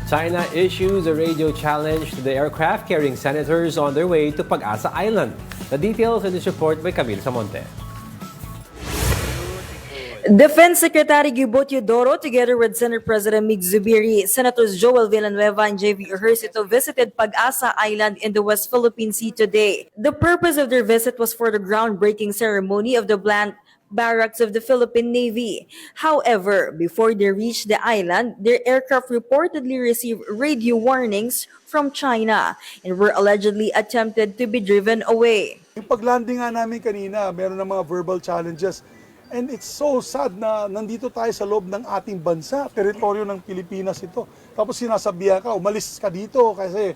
China issues a radio challenge to the aircraft carrying senators on their way to Pag-asa Island. The details in this report by Camille Samonte. Defense Secretary Gubo Teodoro, together with Senate President Mig Zubiri, Senators Joel Villanueva and J.V. Ejercito visited Pag-asa Island in the West Philippine Sea today. The purpose of their visit was for the groundbreaking ceremony of the Bland Barracks of the Philippine Navy. However, before they reached the island, their aircraft reportedly received radio warnings from China and were allegedly attempted to be driven away. Yung paglanding nga namin kanina, meron ng mga verbal challenges. And it's so sad na nandito tayo sa loob ng ating bansa, teritoryo ng Pilipinas ito. Tapos sinasabihan ka, umalis ka dito kasi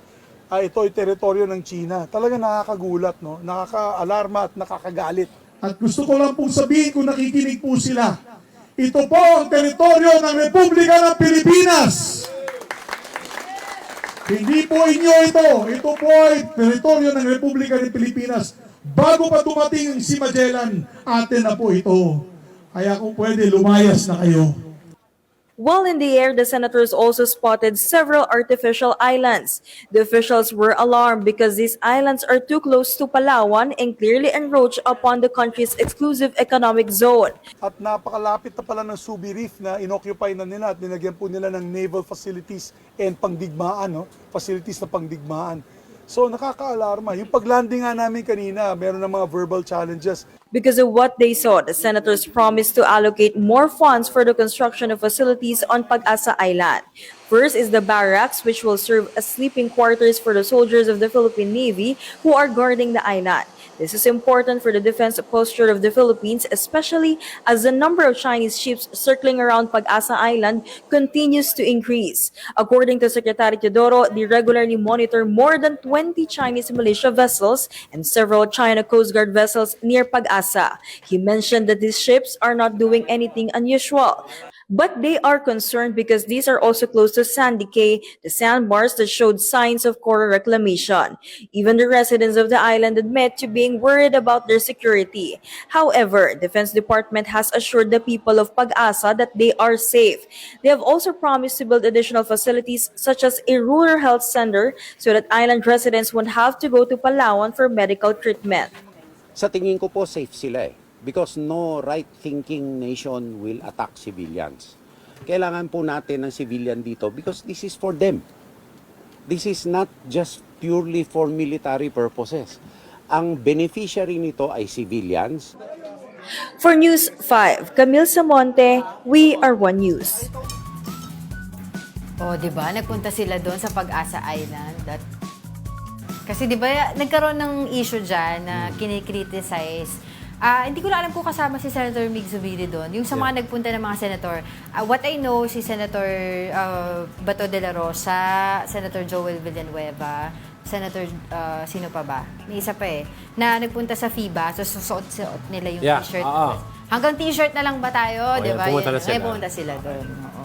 ito ay teritoryo ng China. Talaga nakakagulat, no? Nakaka-alarma at nakakagalit. At gusto ko lang pong sabihin kung nakikinig po sila, ito po ang teritoryo ng Republika ng Pilipinas. Hindi po inyo ito. Ito po ay teritoryo ng Republika ng Pilipinas. Bago pa dumating si Magellan, atin na po ito. Kaya kung pwede, lumayas na kayo. While in the air, the senators also spotted several artificial islands. The officials were alarmed because these islands are too close to Palawan and clearly encroach upon the country's exclusive economic zone. At napakalapit na pala ng Subi Reef na inoccupy na nila at ninagyan po nila ng naval facilities and pangdigmaan, no? Facilities na pangdigmaan. So nakaka-alarma. Yung paglanding nga namin kanina, meron ng mga verbal challenges. Because of what they saw, the senators promised to allocate more funds for the construction of facilities on Pag-asa Island. First is the barracks, which will serve as sleeping quarters for the soldiers of the Philippine Navy who are guarding the island. This is important for the defense posture of the Philippines, especially as the number of Chinese ships circling around Pag-asa Island continues to increase. According to Secretary Teodoro, they regularly monitor more than 20 Chinese militia vessels and several China Coast Guard vessels near Pag-asa. He mentioned that these ships are not doing anything unusual, but they are concerned because these are also close to Sandy Cay, the sandbars that showed signs of coral reclamation. Even the residents of the island admit to being worried about their security. However, Defense Department has assured the people of Pag-asa that they are safe. They have also promised to build additional facilities such as a rural health center so that island residents won't have to go to Palawan for medical treatment. Sa tingin ko po safe sila because no right-thinking nation will attack civilians. Kailangan po natin ng civilian dito because this is for them. This is not just purely for military purposes. Ang beneficiary nito ay civilians. For News 5, Camille Samonte, We Are One News. Oh, 'di ba? Nagpunta sila doon sa Pag-asa Island. Kasi 'di ba, nagkaroon ng issue diyan na kinikriticize. Hindi ko lang alam kung kasama si Senator Mig Zubiri doon. Yung sa mga nagpunta ng mga senator, what I know, si Senator Bato de la Rosa, Senator Joel Villanueva, Senator, sino pa ba? May isa pa na nagpunta sa FIBA, so susuot nila yung t-shirt. Hanggang t-shirt na lang ba tayo? Diba? Pumunta na sila. Pumunta sila doon. Oo.